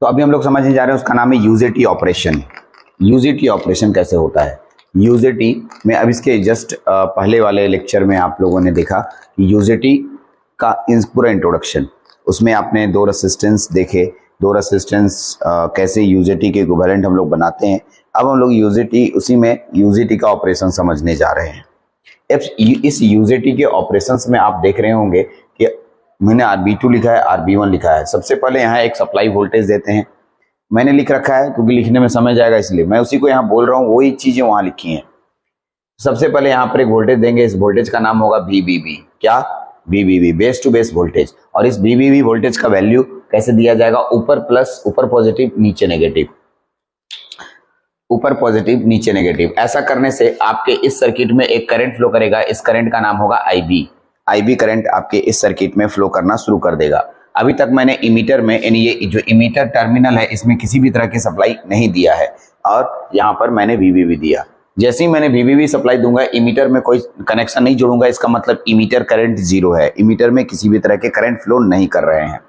तो अभी हम लोग समझने जा रहे हैं, उसका नाम है यूजेटी ऑपरेशन। यूजेटी ऑपरेशन कैसे होता है? यूजेटी में अब इसके जस्ट पहले वाले लेक्चर में आप लोगों ने देखा कि यूजेटी का पूरा इंट्रोडक्शन, उसमें आपने दो रेसिस्टेंस देखे, दो रेसिस्टेंस कैसे यूजेटी के इक्विवेलेंट हम लोग बनाते हैं। अब हम लोग यूजेटी, उसी में यूजेटी का ऑपरेशन समझने जा रहे हैं। इस यूजेटी के ऑपरेशंस में आप देख रहे होंगे कि मैंने RB2 लिखा है, RB1 लिखा है। सबसे पहले यहाँ एक सप्लाई वोल्टेज देते हैं, मैंने लिख रखा है क्योंकि लिखने में समय जाएगा इसलिए मैं उसी को यहाँ बोल रहा हूँ, वही चीजें वहां लिखी हैं। सबसे पहले यहाँ पर एक वोल्टेज देंगे, इस वोल्टेज का नाम होगा VBB। क्या? VBB, base to base voltage. और इस VBB वोल्टेज का वैल्यू कैसे दिया जाएगा? ऊपर प्लस, ऊपर पॉजिटिव, नीचे नेगेटिव, ऊपर पॉजिटिव नीचे नेगेटिव। ऐसा करने से आपके इस सर्किट में एक करंट फ्लो करेगा, इस करंट का नाम होगा IB करंट आपके इस सर्किट में फ्लो करना शुरू कर देगा। अभी तक मैंने इमीटर में, यानी ये जो इमीटर टर्मिनल है, इसमें किसी भी तरह की सप्लाई नहीं दिया है और यहाँ पर मैंने VBB दिया। जैसे ही मैंने VBB सप्लाई दूंगा, इमीटर में कोई कनेक्शन नहीं जोड़ूंगा, इसका मतलब इमीटर करंट 0 है, इमीटर में किसी भी तरह के करंट फ्लो नहीं कर रहे हैं।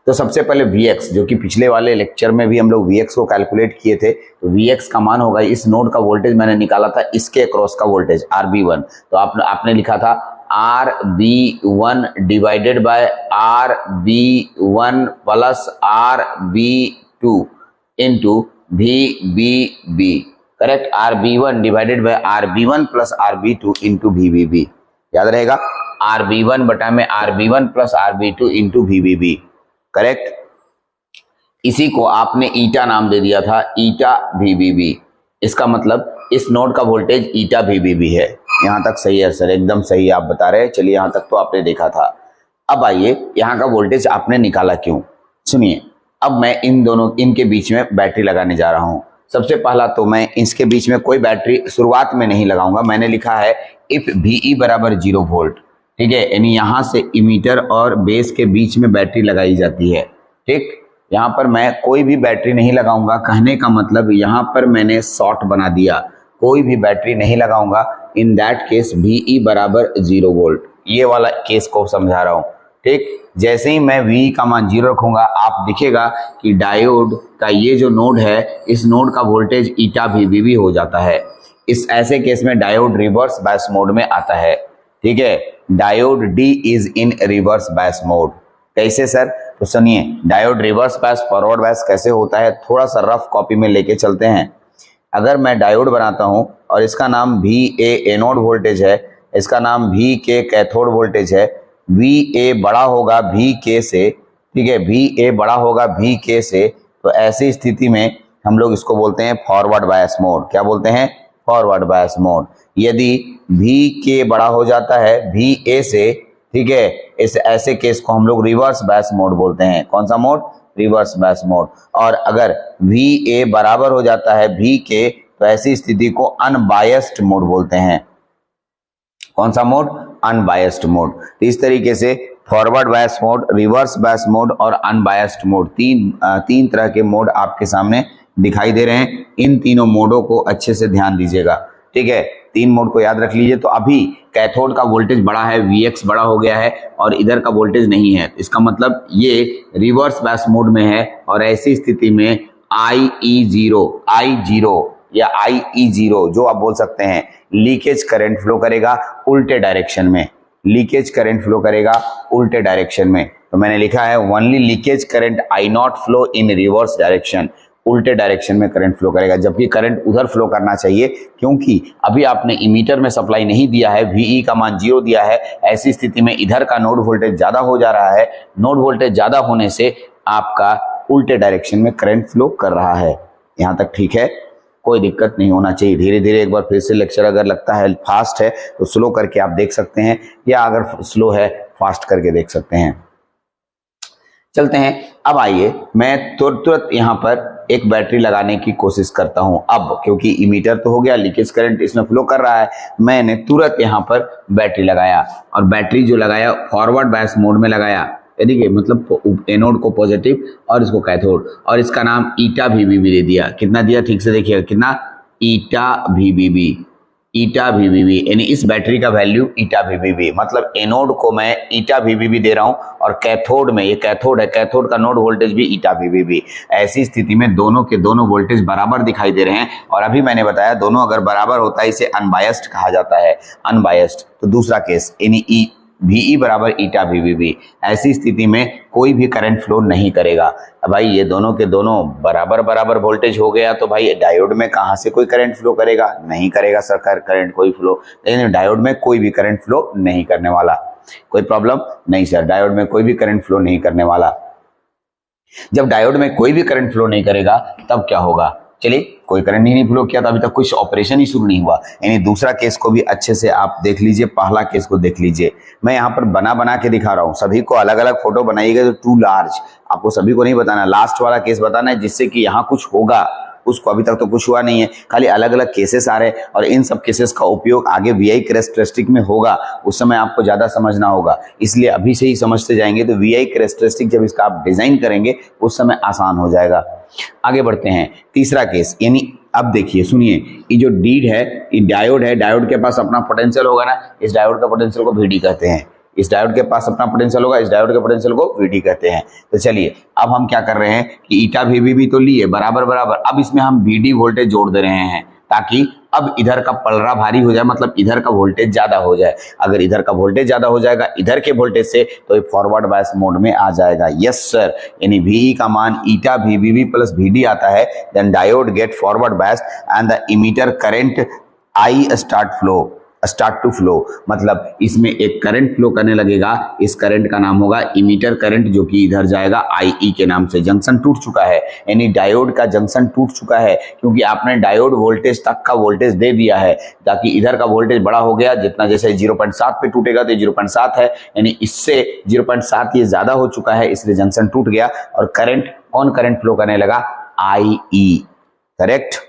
तो सबसे पहले Vx, जो कि पिछले वाले लेक्चर में भी हम लोग Vx को कैलकुलेट किए थे, तो Vx का मान होगा, इस नोड का वोल्टेज मैंने निकाला था, इसके अक्रॉस का वोल्टेज RB1। तो आपने लिखा था RB1 divided by RB1 plus RB2 into VBB। Correct? RB1 divided by RB1 plus RB2 into VBB। याद रहेगा, RB1 बटा में RB1 plus RB2 into VBB। Correct? इसी को आपने ईटा नाम दे दिया था, ईटा VBB। इसका मतलब इस नोड का वोल्टेज ईटा VBB है। यहाँ तक सही है सर? एकदम सही आप बता रहे हैं। चलिए, यहाँ तक तो आपने देखा था। अब आइए, यहाँ का वोल्टेज आपने निकाला क्यों? सुनिए, अब मैं इनके बीच में बैटरी लगाने जा रहा हूँ। सबसे पहला तो मैं इसके बीच में कोई बैटरी शुरुआत में नहीं लगाऊंगा। मैंने लिखा है इफ VE बराबर 0 वोल्ट। ठीक है, यानी यहाँ से इमीटर और बेस के बीच में बैटरी लगाई जाती है। ठीक, यहाँ पर मैं कोई भी बैटरी नहीं लगाऊंगा। कहने का मतलब यहाँ पर मैंने शॉर्ट बना दिया, कोई भी बैटरी नहीं लगाऊंगा। इन दैट केस VE बराबर 0 वोल्ट, ये वाला केस को समझा रहा हूँ। ठीक, जैसे ही मैं VE का मान 0 रखूंगा, आप दिखेगा कि डायोड का ये जो नोड है, इस नोड का वोल्टेज ईटा VBB हो जाता है। इस ऐसे केस में डायोड रिवर्स बायस मोड में आता है। ठीक है, diode D is in reverse bias mode. कैसे सर? तो सुनिए, diode reverse bias forward bias कैसे होता है, थोड़ा सा रफ कॉपी में लेके चलते हैं। अगर मैं डायोड बनाता हूं और इसका नाम VA एनोड वोल्टेज है, इसका नाम VK कैथोड वोल्टेज है, VA बड़ा होगा VK से, ठीक है, VA बड़ा होगा VK से, तो ऐसी स्थिति में हम लोग इसको बोलते हैं फॉरवर्ड बायस मोड। क्या बोलते हैं? Forward bias mode. यदि VK बड़ा हो जाता है VA से, ठीक है, इस ऐसे केस को हम लोग रिवर्स बायस मोड बोलते हैं। कौन सा मोड? Reverse bias mode. और अगर VA बराबर हो जाता है VK, तो ऐसी स्थिति को अनबायस्ड मोड बोलते हैं। कौन सा मोड? Unbiased mode. तो इस तरीके से forward bias mode, reverse bias mode और अनबायस्ड मोड, तीन तरह के मोड आपके सामने दिखाई दे रहे हैं। इन तीनों मोडों को अच्छे से ध्यान दीजिएगा। ठीक है, 3 मोड को याद रख लीजिए। तो अभी कैथोड का वोल्टेज बड़ा है, Vx बड़ा हो गया है और इधर का वोल्टेज नहीं है, इसका मतलब ये रिवर्स बायस मोड में है। और ऐसी स्थिति में I0 या IE0 जो आप बोल सकते हैं, लीकेज करंट फ्लो करेगा उल्टे डायरेक्शन में, लीकेज करंट फ्लो करेगा उल्टे डायरेक्शन में। तो मैंने लिखा है only leakage current I0 flow in reverse direction, उल्टे डायरेक्शन में करंट फ्लो करेगा, जबकि करंट उधर फ्लो करना चाहिए, क्योंकि अभी आपने इमीटर में सप्लाई नहीं दिया है, VE का मान 0 दिया है। ऐसी स्थिति में इधर का नोड वोल्टेज ज्यादा हो जा रहा है, नोड वोल्टेज ज्यादा होने से आपका उल्टे डायरेक्शन में करंट फ्लो कर रहा है। यहाँ तक ठीक है? कोई दिक्कत नहीं होना चाहिए। धीरे धीरे एक बार फिर से लेक्चर अगर लगता है फास्ट है तो स्लो करके आप देख सकते हैं, या अगर स्लो है फास्ट करके देख सकते हैं। चलते हैं। अब आइए, मैं तुरंत यहाँ पर एक बैटरी लगाने की कोशिश करता हूं। अब क्योंकि इमीटर तो हो गया, लीकेज करंट इसमें फ्लो कर रहा है, मैंने तुरंत यहाँ पर बैटरी लगाया। और बैटरी जो लगाया फॉरवर्ड बायस मोड में लगाया, यानी कि मतलब एनोड को पॉजिटिव और इसको कैथोड, और इसका नाम ईटा VBB दे दिया। कितना दिया? ठीक से देखिएगा, कितना? ईटा VBB। ईटा वीवीबी, यानी इस बैटरी का वैल्यू ईटा वीवीबी, मतलब एनोड को मैं ईटा वीवीबी दे रहा हूं और कैथोड में, ये कैथोड है, कैथोड का नोड वोल्टेज भी ईटा वीवीबी। ऐसी स्थिति में दोनों के दोनों वोल्टेज बराबर दिखाई दे रहे हैं और अभी मैंने बताया दोनों अगर बराबर होता है इसे अनबायस्ड कहा जाता है, अनबायस्ड। तो दूसरा केस यानी ई VE बराबर ईटा वीवीबी, ऐसी स्थिति में कोई भी करंट फ्लो नहीं करेगा। अब भाई ये दोनों के दोनों बराबर बराबर वोल्टेज हो गया तो भाई डायोड में कहां से कोई करंट फ्लो करेगा, नहीं करेगा सर करंट कोई फ्लो, लेकिन डायोड में कोई भी करंट फ्लो नहीं करने वाला। कोई प्रॉब्लम नहीं सर, डायोड में कोई भी करंट फ्लो नहीं करने वाला। जब डायोड में कोई भी करंट फ्लो नहीं करेगा तब क्या होगा, चलिए कोई करंट ही नहीं फ्लो किया तो अभी तक कुछ ऑपरेशन ही शुरू नहीं हुआ। यानी दूसरा केस को भी अच्छे से आप देख लीजिए, पहला केस को देख लीजिए। मैं यहाँ पर बना के दिखा रहा हूँ, सभी को अलग अलग फोटो बनाइएगा तो टू लार्ज, आपको सभी को नहीं बताना, लास्ट वाला केस बताना है जिससे कि यहाँ कुछ होगा, उसको अभी तक तो कुछ हुआ नहीं है, खाली अलग अलग केसेस आ रहे हैं और इन सब केसेस का उपयोग आगे VI कैरेक्टरिस्टिक में होगा, उस समय आपको ज्यादा समझना होगा, इसलिए अभी से ही समझते जाएंगे तो VI कैरेक्टरिस्टिक जब इसका आप डिजाइन करेंगे उस समय आसान हो जाएगा। आगे बढ़ते हैं, तीसरा केस, यानी अब देखिए सुनिए, ये जो डीड है, ये डायोड है, डायोड के पास अपना पोटेंशियल होगा ना, इस डायोड का पोटेंशियल को VD कहते हैं, इस डायोड के पास अपना पोटेंशियल होगा, इस डायोड के पोटेंशियल को VD कहते हैं। तो चलिए अब हम क्या कर रहे हैं कि ईटा वीवीबी तो लिए बराबर बराबर, अब इसमें हम VD वोल्टेज जोड़ दे रहे हैं ताकि अब इधर का पलड़ा भारी हो जाए, मतलब इधर का वोल्टेज ज्यादा हो जाए। अगर इधर का वोल्टेज ज्यादा हो जाएगा इधर के वोल्टेज से तो ये फॉरवर्ड बायस मोड में आ जाएगा। यस सर, यानी VE का मान ईटा वीवीबी प्लस VD आता है, then diode get forward bias and the emitter current I start to flow, मतलब इसमें एक करंट फ्लो करने लगेगा, इस करंट का नाम होगा इमीटर करंट, जो कि इधर जाएगा IE के नाम से। जंक्शन टूट चुका है, यानी डायोड का जंक्शन टूट चुका है, क्योंकि आपने डायोड वोल्टेज तक का वोल्टेज दे दिया है ताकि इधर का वोल्टेज बड़ा हो गया, जितना जैसे 0.7 पे टूटेगा तो 0.7 है, यानी इससे 0.7 ये ज्यादा हो चुका है, इसलिए जंक्शन टूट गया और कौन करंट फ्लो करने लगा, IE, करेक्ट।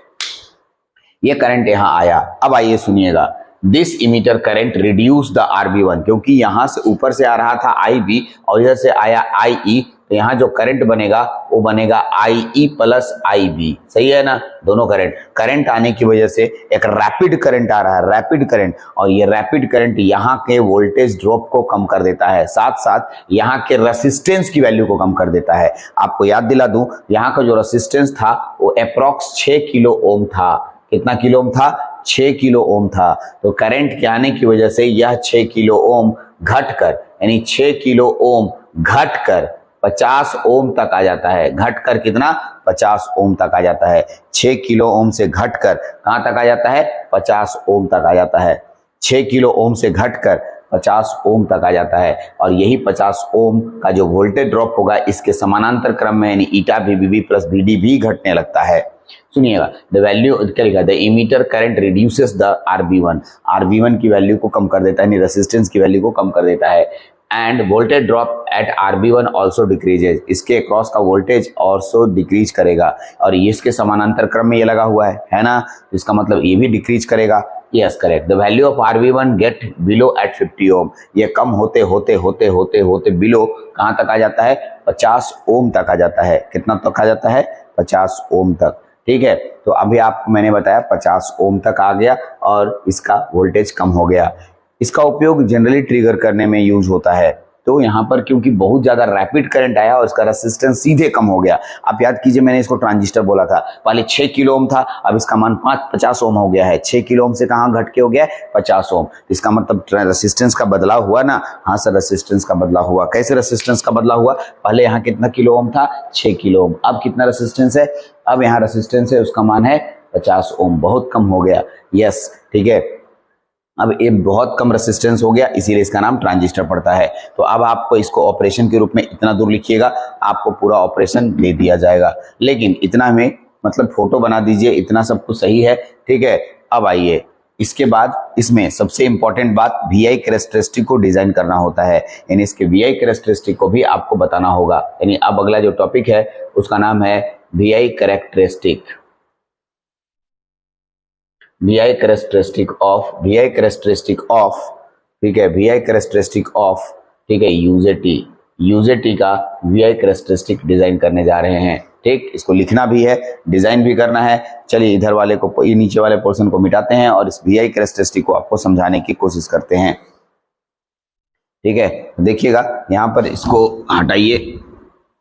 ये करंट यहां आया। अब आइए सुनिएगा, this emitter current reduce the RB1, क्योंकि यहां से ऊपर से आ रहा था IB और इधर से आया IE, तो यहाँ जो करंट बनेगा वो बनेगा IE प्लस IB, सही है ना। दोनों करंट आने की वजह से एक रैपिड करंट आ रहा है, रैपिड करंट, और ये रैपिड करंट यहाँ के वोल्टेज ड्रॉप को कम कर देता है, साथ साथ यहाँ के रेसिस्टेंस की वैल्यू को कम कर देता है। आपको याद दिला दूं, यहाँ का जो रेसिस्टेंस था वो अप्रॉक्स 6 किलो ओम था। कितना किलो ओम था, 6 किलो ओम था। तो करंट के आने की वजह से यह 6 किलो ओम घटकर, यानी 6 किलो ओम घटकर 50 ओम तक आ जाता है। घटकर कितना, 50 ओम तक आ जाता है। 6 किलो ओम से घटकर कहां तक आ जाता है, 50 ओम तक आ जाता है। 6 किलो ओम से घटकर 50 ओम तक आ जाता है, और यही 50 ओम का जो वोल्टेज ड्रॉप होगा इसके समानांतर क्रम में, यानी ईटा वीवीबी प्लस VD भी घटने लगता है। सुनिएगा, द वैल्यू क्या लिखा है, the emitter current reduces the RB1 की वैल्यू को कम कर देता है, यानी रेसिस्टेंस की वैल्यू को कम कर देता है। End voltage drop eight RB1 also decreases, इसके अक्रॉस का वोल्टेज ऑल्सो डिक्रीज करेगा, और ये इसके समानांतर क्रम में ये लगा हुआ है ना, इसका मतलब ये भी डिक्रीज करेगा। Yes correct, the value of RB1 get below at 50 ohm, ये कम होते होते होते होते होते बिलो कहां तक आ जाता है, 50 ओम तक आ जाता है। कितना तक आ जाता है, 50 ओम तक, ठीक है। तो अभी आपको मैंने बताया 50 ओम तक आ गया और इसका वोल्टेज कम हो गया। इसका उपयोग जनरली ट्रिगर करने में यूज होता है। तो यहाँ पर क्योंकि बहुत ज्यादा रैपिड करंट आया और इसका रेसिस्टेंस सीधे कम हो गया। आप याद कीजिए, मैंने इसको ट्रांजिस्टर बोला था, पहले 6 किलो ओम था, अब इसका मान 50 ओम हो गया है। 6 किलो ओम से कहाँ घट के हो गया है, 50 ओम। इसका मतलब रेसिस्टेंस का बदलाव हुआ ना। हाँ सर, रेसिस्टेंस का बदलाव हुआ। कैसे रेसिस्टेंस का बदलाव हुआ, पहले यहाँ कितना किलो ओम था, 6 किलो ओम, अब कितना रेसिस्टेंस है, अब यहाँ रेसिस्टेंस है उसका मान है 50 ओम, बहुत कम हो गया। यस ठीक है, अब ये बहुत कम रेसिस्टेंस हो गया, इसीलिए इसका नाम ट्रांजिस्टर पड़ता है। तो अब आपको इसको ऑपरेशन के रूप में इतना दूर लिखिएगा, आपको पूरा ऑपरेशन दे दिया जाएगा। लेकिन इतना में मतलब फोटो बना दीजिए, इतना सब कुछ सही है, ठीक है। अब आइए, इसके बाद इसमें सबसे इंपॉर्टेंट बात VI कैरेक्टरिस्टिक को डिजाइन करना होता है, यानी इसके VI कैरेक्टरिस्टिक को भी आपको बताना होगा। यानी अब अगला जो टॉपिक है उसका नाम है VI characteristic, VI characteristic of, ठीक है, VI कैरेक्टरिस्टिक ऑफ, ठीक है, UJT, यूजेटी का वीआई कैरेक्टरिस्टिक डिजाइन करने जा रहे हैं। ठीक, इसको लिखना भी है, डिजाइन भी करना है। चलिए इधर वाले को, ये नीचे वाले पोर्शन को मिटाते हैं और इस वीआई कैरेक्टरिस्टिक को आपको समझाने की कोशिश करते हैं। ठीक है, देखिएगा यहाँ पर इसको हटाइए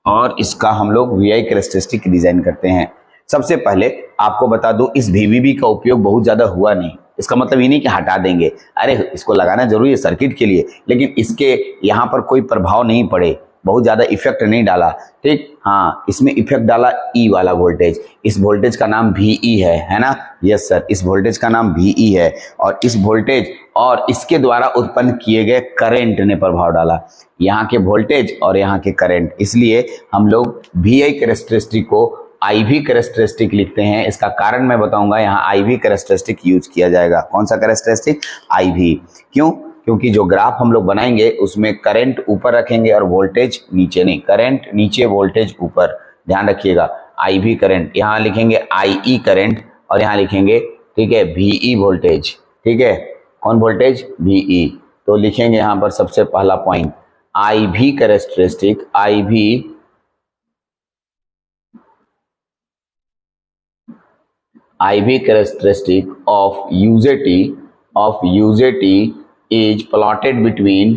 और इसका हम लोग वीआई कैरेक्टरिस्टिक डिजाइन करते हैं। सबसे पहले आपको बता दूं, इस वीवीबी का उपयोग बहुत ज्यादा हुआ नहीं। इसका मतलब ये नहीं कि हटा देंगे, अरे इसको लगाना जरूरी है सर्किट के लिए, लेकिन इसके यहाँ पर कोई प्रभाव नहीं पड़े, बहुत ज्यादा इफेक्ट नहीं डाला। ठीक, हाँ, इसमें इफेक्ट डाला ई वाला वोल्टेज। इस वोल्टेज का नाम वीई है ना? यस सर, इस वोल्टेज का नाम वीई है और इस वोल्टेज और इसके द्वारा उत्पन्न किए गए करंट ने प्रभाव डाला, यहाँ के वोल्टेज और यहाँ के करंट। इसलिए हम लोग वीआई कैरेक्टरिस्टिक को आईवी कैरेक्टरिस्टिक लिखते हैं। इसका कारण मैं बताऊंगा, यहाँ आईवी कैरेक्टरिस्टिक यूज किया जाएगा। कौन सा कैरेक्टरिस्टिक? आईवी। क्यों? क्योंकि जो ग्राफ हम लोग बनाएंगे उसमें करंट ऊपर रखेंगे और वोल्टेज नीचे नहीं, करंट नीचे वोल्टेज ऊपर, ध्यान रखिएगा। आईवी करंट, यहाँ लिखेंगे आईई करंट और यहाँ लिखेंगे, ठीक है, वीई वोल्टेज। ठीक है, कौन वोल्टेज? वीई। तो लिखेंगे यहाँ पर सबसे पहला point IV characteristic, IV characteristic of UJT is plotted between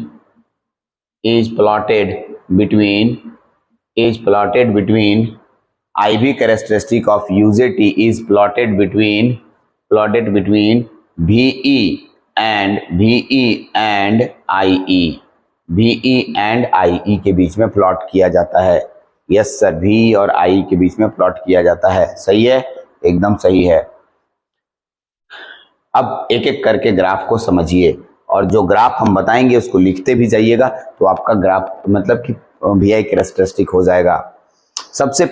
IV characteristic of UJT is plotted between VE and IE। VE and IE के बीच में प्लॉट किया जाता है। यस सर, VE और IE के बीच में प्लॉट किया जाता है। सही है, एकदम सही है। अब एक एक करके ग्राफ को समझिए और जो ग्राफ हम बताएंगे उसको लिखते भी जाइएगा, तो आपका ग्राफ मतलब कि वीआई कैरेक्टरिस्टिक हो जाएगा। सबसे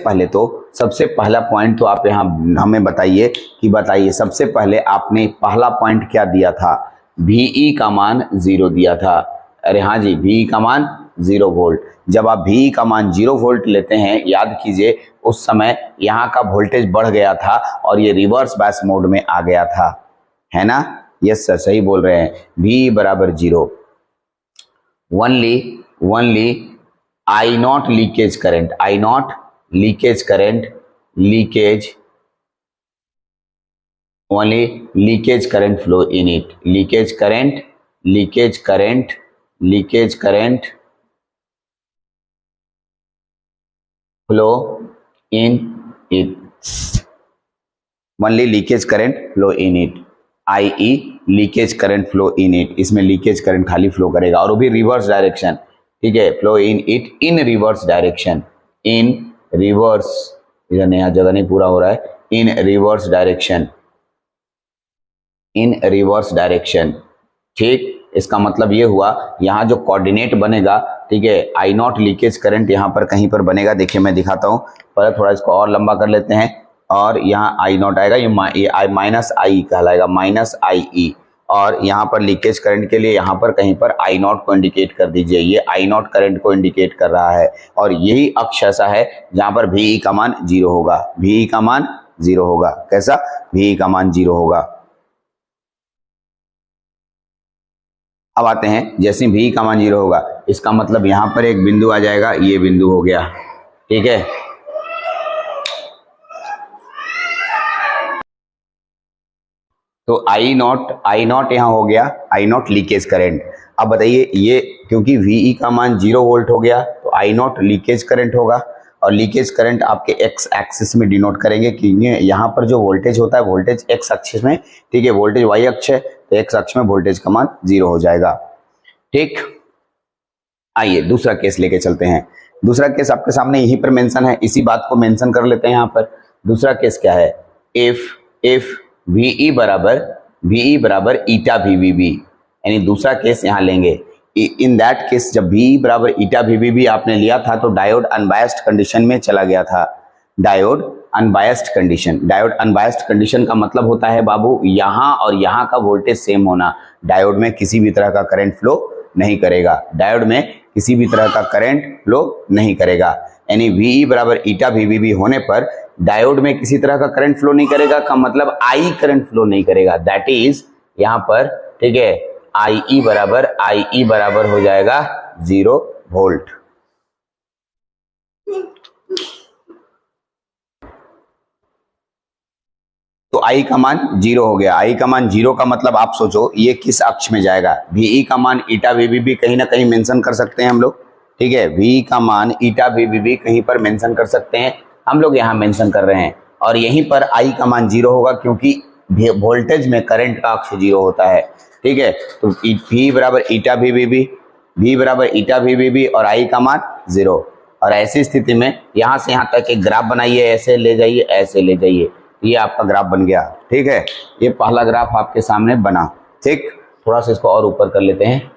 पहला पॉइंट तो आप यहाँ हमें बताइए सबसे पहले आपने पहला पॉइंट क्या दिया था? VE का मान 0 दिया था। अरे हाँ जी, VE का मान 0 वोल्ट। जब आप VE का मान 0 वोल्ट लेते हैं, याद कीजिए उस समय यहाँ का वोल्टेज बढ़ गया था और ये रिवर्स बायस मोड में आ गया था, है ना? यस सर, सही बोल रहे हैं। VE बराबर 0। Only I not leakage current, only leakage current flow in it, leakage current flow in it, only leakage current flow in it, IE leakage current flow in it। इसमें leakage current खाली flow करेगा और वो भी reverse direction. ठीक है, flow in it in reverse direction, in reverse, यहाँ जगह नहीं पूरा हो रहा है, इन रिवर्स डायरेक्शन। ठीक, इसका मतलब ये हुआ, यहाँ जो कोऑर्डिनेट बनेगा, ठीक है, आई नॉट लीकेज करंट यहाँ पर कहीं पर बनेगा। देखिए मैं दिखाता हूँ, पहले थोड़ा इसको और लंबा कर लेते हैं और यहाँ आई नॉट आएगा, ये आई माइनस आई कहलाएगा, माइनस IE। और यहाँ पर लीकेज करंट के लिए यहाँ पर कहीं पर आई नॉट को इंडिकेट कर दीजिए, ये आई नॉट करंट को इंडिकेट कर रहा है। और यही अक्ष ऐसा है जहाँ पर VE का मान 0 होगा, VE का मान 0 होगा। कैसा? VE का मान 0 होगा। अब आते हैं, जैसे VE का मान 0 होगा, इसका मतलब यहाँ पर एक बिंदु आ जाएगा, ये बिंदु हो गया। ठीक है, तो आई नॉट यहाँ हो गया, आई नॉट लीकेज करंट। अब बताइए, ये क्योंकि VE का मान 0 वोल्ट हो गया तो आई नॉट लीकेज करंट होगा और लीकेज करंट आपके एक्स एक्सिस में डिनोट करेंगे, क्योंकि यहाँ पर जो वोल्टेज होता है वोल्टेज एक्स एक्सिस में, ठीक है, वोल्टेज वाई अक्ष है तो एक्स अक्ष में वोल्टेज का मान 0 हो जाएगा। ठीक, आइए दूसरा केस लेके चलते हैं। दूसरा केस आपके सामने यहीं पर मेंशन है, इसी बात को मेंशन कर लेते हैं यहाँ पर। दूसरा केस क्या है? इफ VE बराबर ईटा VVB, यानी दूसरा केस यहाँ लेंगे। इन दैट केस जब VE बराबर ईटा VVB आपने लिया था तो डायोड अनबायस्ड कंडीशन में चला गया था। डायोड अनबायस्ड कंडीशन का मतलब होता है बाबू, यहाँ और यहाँ का वोल्टेज सेम होना। डायोड में किसी भी तरह का करंट फ्लो नहीं करेगा, यानी VE बराबर ईटा VVB होने पर डायोड में किसी तरह का करंट फ्लो नहीं करेगा का मतलब I करंट फ्लो नहीं करेगा। दैट इज यहाँ पर, ठीक है, IE बराबर हो जाएगा 0 वोल्ट। आई का मान 0 हो गया। आई का मान 0 का मतलब आप सोचो ये किस अक्ष में जाएगा। वी का मान ईटा वी भी कहीं ना कहीं मेंशन कर सकते हैं हम लोग, ठीक है। वी का मान ईटा वी भी कहीं पर मेंशन कर सकते हैं, हम लोग यहाँ मेंशन कर रहे हैं। और यहीं पर आई का मान 0 होगा क्योंकि वोल्टेज में करंट का अक्ष 0 होता है, ठीक है। तो वी बराबर ईटा वी बराबर ईटा वी और आई का मान 0। और ऐसी स्थिति में यहाँ से यहाँ तक एक ग्राफ बनाइए, ऐसे ले जाइए, ऐसे ले जाइए, ये आपका ग्राफ बन गया, ठीक है। ये पहला ग्राफ आपके सामने बना, ठीक। थोड़ा सा इसको और ऊपर कर लेते हैं,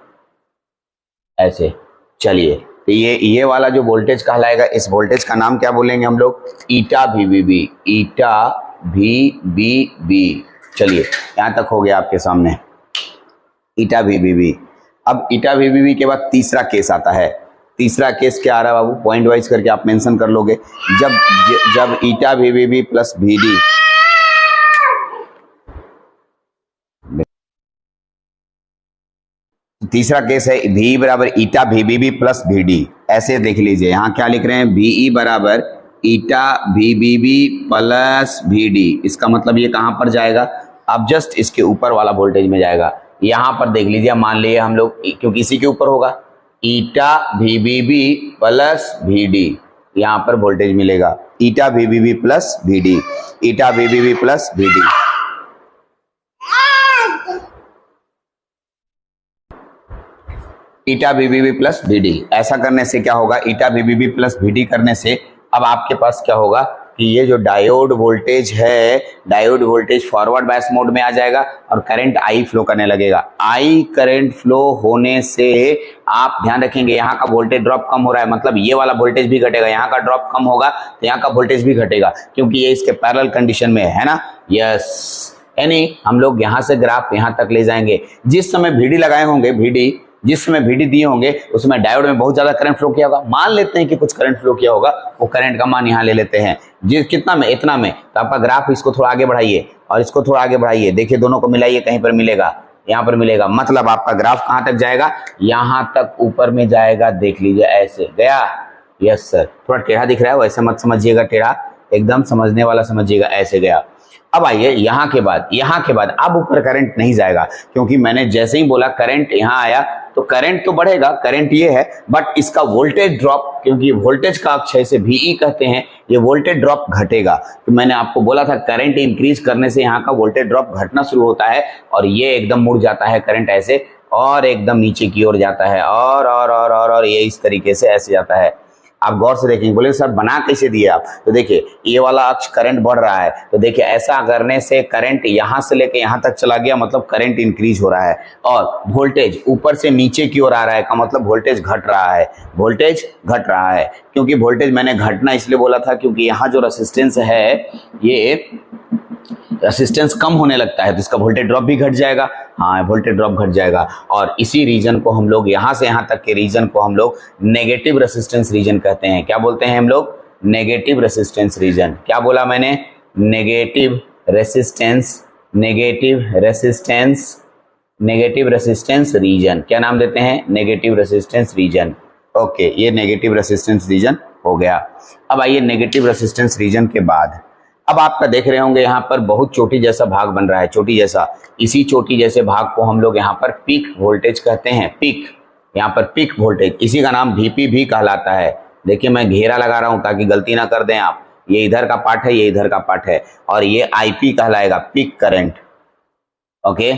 ऐसे। चलिए, तो ये वाला जो वोल्टेज कहलाएगा, इस वोल्टेज का नाम क्या बोलेंगे हम लोग? ईटा वी बी। चलिए, यहाँ तक हो गया आपके सामने ईटा वी। अब ईटा वी के बाद तीसरा केस आता है। तीसरा केस क्या आ रहा है बाबू? पॉइंट वाइज करके आप मेंशन कर लोगे। जब ईटा वी प्लस वी डी, तीसरा केस है वी बराबर ईटा वी प्लस वी डी। ऐसे देख लीजिए, यहाँ क्या लिख रहे हैं? वी बराबर ईटा वी प्लस वी डी। इसका मतलब ये कहाँ पर जाएगा? अब जस्ट इसके ऊपर वाला वोल्टेज में जाएगा। यहाँ पर देख लीजिए, मान लिए हम लोग, क्योंकि इसी के ऊपर होगा, eta V plus V D, यहाँ पर वोल्टेज मिलेगा eta V plus V D, eta V plus V D. Eta V plus V D. ऐसा करने से क्या होगा? Eta V plus V D करने से अब आपके पास क्या होगा कि ये जो डायोड वोल्टेज है, diode voltage forward bias mode में आ जाएगा और करंट आई फ्लो करने लगेगा। आई करंट फ्लो होने से आप ध्यान रखेंगे, यहाँ का वोल्टेज ड्रॉप कम हो रहा है, मतलब ये वाला वोल्टेज भी घटेगा। यहाँ का ड्रॉप कम होगा तो यहाँ का वोल्टेज भी घटेगा, क्योंकि ये इसके पैरेलल कंडीशन में है ना। यस, यानी हम लोग यहाँ से ग्राफ यहाँ तक ले जाएंगे। जिस समय वीडी लगाए होंगे, जिस समय वीडी दिए होंगे उसमें डायोड में बहुत ज्यादा करंट फ्लो किया होगा। मान लेते हैं कि कुछ करंट फ्लो किया होगा, वो करंट का मान यहाँ ले लेते हैं। जिस कितना में? इतना में। तो आपका ग्राफ इसको थोड़ा आगे बढ़ाइए और इसको थोड़ा आगे बढ़ाइए, देखिए दोनों को मिलाइए, कहीं पर मिलेगा, यहाँ पर मिलेगा। मतलब आपका ग्राफ कहाँ तक जाएगा? यहाँ तक ऊपर में जाएगा। देख लीजिए, ऐसे गया। यस सर, थोड़ा टेढ़ा दिख रहा है, वैसे मत समझिएगा टेढ़ा, एकदम समझने वाला समझिएगा, ऐसे गया। अब आइए यहाँ के बाद अब ऊपर करंट नहीं जाएगा, क्योंकि मैंने जैसे ही बोला करंट यहाँ आया तो करंट तो बढ़ेगा, करंट ये है, बट इसका वोल्टेज ड्रॉप, क्योंकि वोल्टेज का अक्ष से वीई कहते हैं, ये वोल्टेज ड्रॉप घटेगा। तो मैंने आपको बोला था करंट इंक्रीज करने से यहाँ का वोल्टेज ड्रॉप घटना शुरू होता है और ये एकदम मुड़ जाता है करंट ऐसे, और एकदम नीचे की ओर जाता है, और ये इस तरीके से ऐसे जाता है। आप गौर से देखेंगे, बोले सर बना कैसे दिए आप? तो देखिए, ये वाला अक्ष करंट बढ़ रहा है, तो देखिए ऐसा करने से करंट यहाँ से लेके यहाँ तक चला गया, मतलब करंट इंक्रीज हो रहा है। और वोल्टेज ऊपर से नीचे की ओर आ रहा है, का मतलब वोल्टेज घट रहा है, वोल्टेज घट रहा है। क्योंकि वोल्टेज मैंने घटना इसलिए बोला था क्योंकि यहाँ जो रेसिस्टेंस है, ये रेसिस्टेंस कम होने लगता है तो इसका वोल्टेज ड्रॉप भी घट जाएगा। हाँ, वोल्टेज ड्रॉप घट जाएगा। और इसी रीजन को हम लोग, यहाँ से यहाँ तक के रीजन को हम लोग नेगेटिव रेसिस्टेंस रीजन कहते हैं। क्या बोलते हैं हम लोग? Negative resistance region. क्या बोला मैंने? Negative resistance region. क्या नाम देते हैं? Negative resistance region. ओके, ये नेगेटिव रेसिस्टेंस रीजन हो गया। अब आइए नेगेटिव रेसिस्टेंस रीजन के बाद अब आपका देख रहे होंगे यहाँ पर बहुत चोटी जैसा भाग बन रहा है, चोटी जैसा। इसी चोटी जैसे भाग को हम लोग यहाँ पर पीक वोल्टेज कहते हैं। पीक, यहाँ पर पीक वोल्टेज, इसी का नाम वीपी भी कहलाता है। देखिए मैं घेरा लगा रहा हूँ ताकि गलती ना कर दें आप। ये इधर का पार्ट है, ये इधर का पार्ट है, और ये आईपी कहलाएगा, पीक करंट। ओके,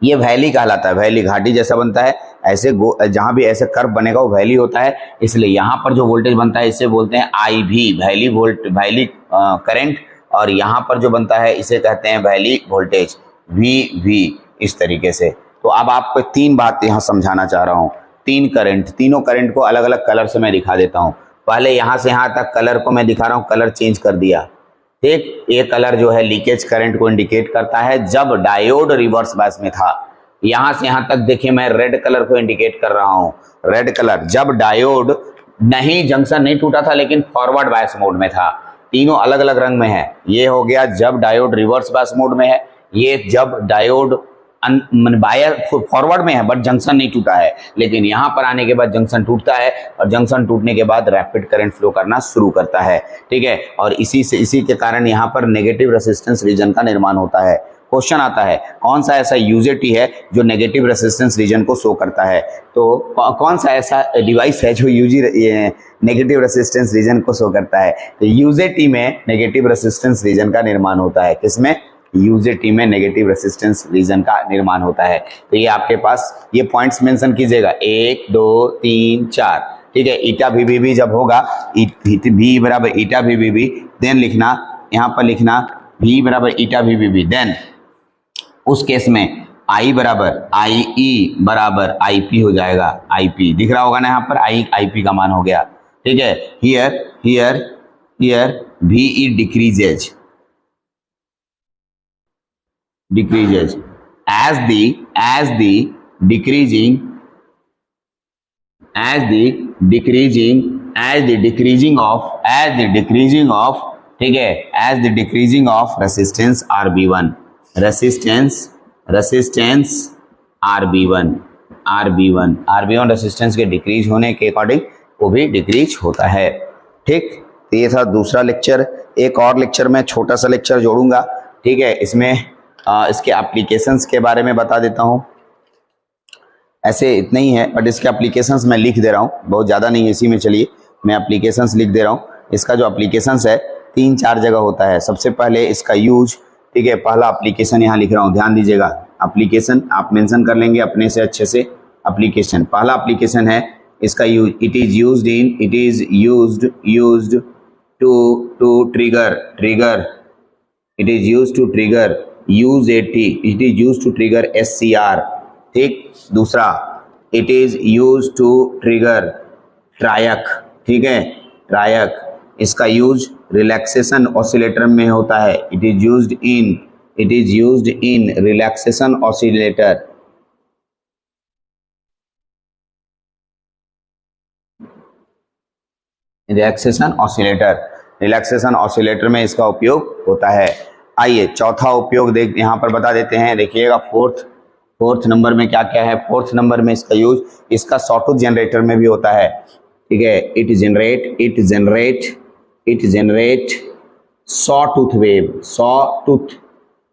ये वैली कहलाता है। वैली घाटी जैसा बनता है, ऐसे जहां भी ऐसे कर्व बनेगा वो वैली होता है। इसलिए यहाँ पर जो वोल्टेज बनता है इसे बोलते हैं आईवी, वैली करंट। और यहाँ पर जो बनता है इसे कहते हैं वैली वोल्टेज, वी। इस तरीके से। तो अब आपको तीन बात यहाँ समझाना चाह रहा हूँ। तीन करंट, तीनों करंट को अलग अलग कलर से मैं दिखा देता हूँ। पहले यहाँ से यहाँ तक कलर को मैं दिखा रहा हूँ, कलर चेंज कर दिया। ठीक, ये कलर जो है लीकेज करंट को इंडिकेट करता है जब डायोड रिवर्स बायस में था। यहाँ से यहाँ तक देखिए मैं रेड कलर को इंडिकेट कर रहा हूँ। रेड कलर जब डायोड नहीं, जंक्शन नहीं टूटा था लेकिन फॉरवर्ड बायस मोड में था। तीनों अलग अलग रंग में है। ये हो गया जब डायोड रिवर्स बायस मोड में है, ये जब डायोड बायर फॉरवर्ड में है बट जंक्शन नहीं टूटा है, लेकिन यहाँ पर आने के बाद जंक्शन टूटता है और जंक्शन टूटने के बाद रैपिड करंट फ्लो करना शुरू करता है, ठीक है। और इसी के कारण यहाँ पर नेगेटिव रेसिस्टेंस रीजन का निर्माण होता है। क्वेश्चन आता है कौन सा ऐसा यूजेटी है जो नेगेटिव रेसिस्टेंस रीजन को शो करता है, तो कौन सा ऐसा डिवाइस है जो नेगेटिव रेसिस्टेंस रीजन को शो करता है, तो यूजेटी में नेगेटिव रेसिस्टेंस रीजन का निर्माण होता है। किसमें? यूजेटी में नेगेटिव रेसिस्टेंस रीजन का निर्माण होता है। तो ये आपके पास ये पॉइंट्स मेंशन कीजिएगा 1 2 3 4, ठीक है। ईटा वी जब होगा V बराबर ईटा वी देन लिखना, यहाँ पर लिखना V बराबर ईटा वी देन उस केस में I बराबर IE बराबर IP हो जाएगा। IP दिख रहा होगा ना यहाँ पर, IP का मान हो गया, ठीक है। Here VE decreases as the decreasing of resistance RB1 RB1 resistance के डिक्रीज होने के अकॉर्डिंग वो भी डिक्रीज होता है, ठीक। तो ये था दूसरा लेक्चर। एक और लेक्चर में छोटा सा लेक्चर जोड़ूंगा, ठीक है। इसमें इसके एप्लीकेशंस के बारे में बता देता हूँ। ऐसे इतना ही है बट इसके एप्लीकेशंस मैं लिख दे रहा हूँ, बहुत ज़्यादा नहीं है इसी में। चलिए मैं एप्लीकेशंस लिख दे रहा हूँ। इसका जो एप्लीकेशंस है 3-4 जगह होता है। सबसे पहले इसका यूज, ठीक है। पहला एप्लीकेशन यहाँ लिख रहा हूँ, ध्यान दीजिएगा। एप्लीकेशन आप मेंशन कर लेंगे अपने से अच्छे से। एप्लीकेशन, पहला एप्लीकेशन है इसका use, it is used to trigger UZT, it is used to trigger SCR, ठीक। दूसरा it is used to trigger triac, ठीक है, ट्रायक। इसका यूज रिलैक्सेशन ऑसिलेटर में होता है। It is used in relaxation oscillator. Relaxation oscillator में इसका उपयोग होता है। आइए चौथा उपयोग देख यहाँ पर बता देते हैं, देखिएगा फोर्थ नंबर में क्या क्या है। फोर्थ नंबर में इसका यूज इसका सॉटूथ जनरेटर में भी होता है, ठीक है। It generate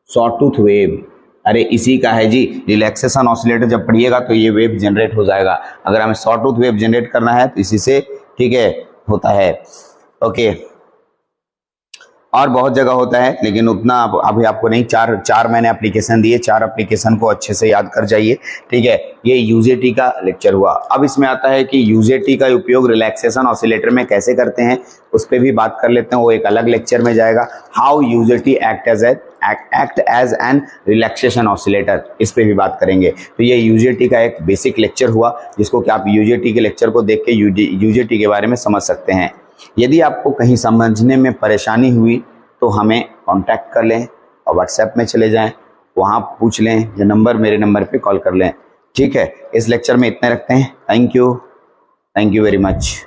sawtooth wave. अरे इसी का है जी, रिलैक्सेशन ऑसिलेटर जब पढ़िएगा तो ये वेव जनरेट हो जाएगा। अगर हमें सॉटूथ वेव जनरेट करना है तो इसी से, ठीक है, होता है, ओके। और बहुत जगह होता है लेकिन उतना अभी आपको नहीं। चार मैंने एप्लीकेशन दिए, 4 एप्लीकेशन को अच्छे से याद कर जाइए, ठीक है। ये यूजेटी का लेक्चर हुआ। अब इसमें आता है कि यूजेटी का उपयोग रिलैक्सेशन ऑसिलेटर में कैसे करते हैं, उस पर भी बात कर लेते हैं। वो एक अलग लेक्चर में जाएगा। How UJT act as an relaxation oscillator, इस पे भी बात करेंगे। तो ये यूजेटी का एक बेसिक लेक्चर हुआ जिसको कि आप यूजेटी के लेक्चर को देख के यूजेटी के बारे में समझ सकते हैं। यदि आपको कहीं समझने में परेशानी हुई तो हमें कांटेक्ट कर लें और व्हाट्सएप में चले जाएं, वहाँ पूछ लें, जो नंबर मेरे नंबर पे कॉल कर लें, ठीक है। इस लेक्चर में इतने रखते हैं। Thank you very much.